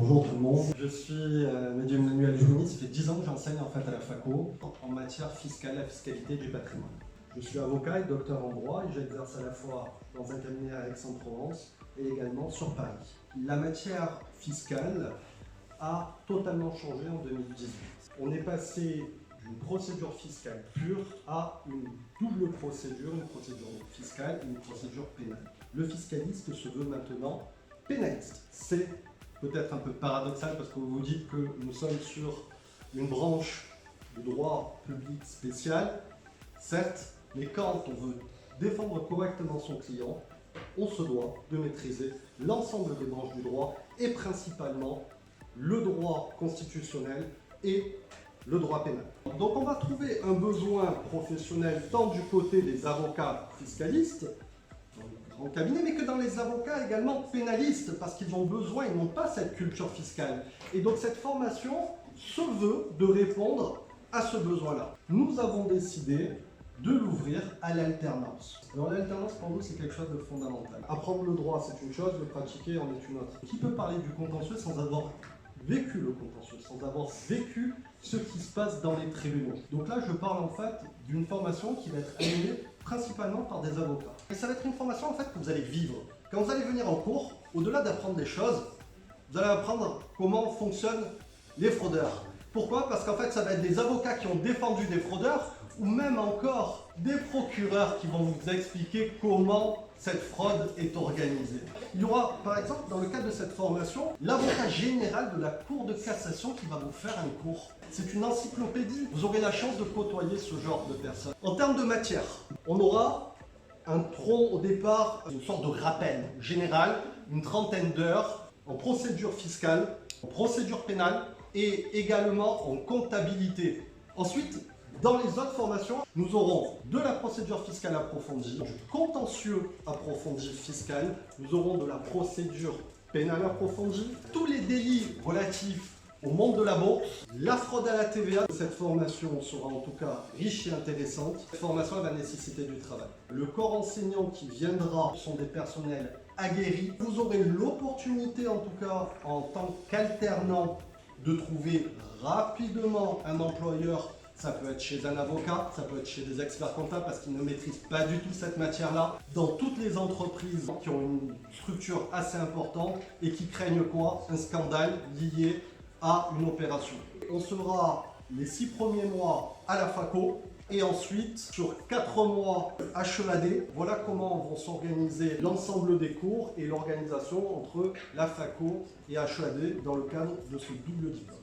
Bonjour tout le monde, je suis Mehdi Emmanuel Jouni, ça fait 10 ans que j'enseigne en fait à la FACO en matière fiscale, la fiscalité du patrimoine. Je suis avocat et docteur en droit et j'exerce à la fois dans un cabinet à Aix-en-Provence et également sur Paris. La matière fiscale a totalement changé en 2018. On est passé d'une procédure fiscale pure à une double procédure, une procédure fiscale et une procédure pénale. Le fiscaliste se veut maintenant pénaliste. C'est peut-être un peu paradoxal parce que vous vous dites que nous sommes sur une branche du droit public spécial, certes, mais quand on veut défendre correctement son client, on se doit de maîtriser l'ensemble des branches du droit et principalement le droit constitutionnel et le droit pénal. Donc on va trouver un besoin professionnel tant du côté des avocats fiscalistes, en cabinet, mais que dans les avocats également pénalistes, parce qu'ils ont besoin, ils n'ont pas cette culture fiscale. Et donc cette formation se veut de répondre à ce besoin-là. Nous avons décidé de l'ouvrir à l'alternance. Alors l'alternance pour nous c'est quelque chose de fondamental. Apprendre le droit c'est une chose, le pratiquer en est une autre. Qui peut parler du contentieux sans avoir vécu le contentieux, sans avoir vécu ce qui se passe dans les tribunaux? Donc là je parle en fait d'une formation qui va être animée principalement par des avocats. Et ça va être une formation en fait que vous allez vivre. Quand vous allez venir en cours, au-delà d'apprendre des choses, vous allez apprendre comment fonctionnent les fraudeurs. Pourquoi? Parce qu'en fait ça va être des avocats qui ont défendu des fraudeurs ou même encore des procureurs qui vont vous expliquer comment cette fraude est organisée. Il y aura par exemple dans le cadre de cette formation l'avocat général de la Cour de cassation qui va vous faire un cours. C'est une encyclopédie, vous aurez la chance de côtoyer ce genre de personnes. En termes de matière, on aura un tronc au départ, une sorte de rappel général, une trentaine d'heures en procédure fiscale, en procédure pénale et également en comptabilité. Ensuite, dans les autres formations, nous aurons de la procédure fiscale approfondie, du contentieux approfondi fiscal, nous aurons de la procédure pénale approfondie, tous les délits relatifs au monde de la bourse, la fraude à la TVA. Cette formation sera en tout cas riche et intéressante. Cette formation va nécessiter du travail. Le corps enseignant qui viendra sont des personnels aguerris. Vous aurez l'opportunité en tout cas en tant qu'alternant de trouver rapidement un employeur. Ça peut être chez un avocat, ça peut être chez des experts comptables parce qu'ils ne maîtrisent pas du tout cette matière-là. Dans toutes les entreprises qui ont une structure assez importante et qui craignent quoi? Un scandale lié à une opération. On sera les 6 premiers mois à la FACO et ensuite sur 4 mois HEAD. Voilà comment vont s'organiser l'ensemble des cours et l'organisation entre la FACO et HEAD dans le cadre de ce double diplôme.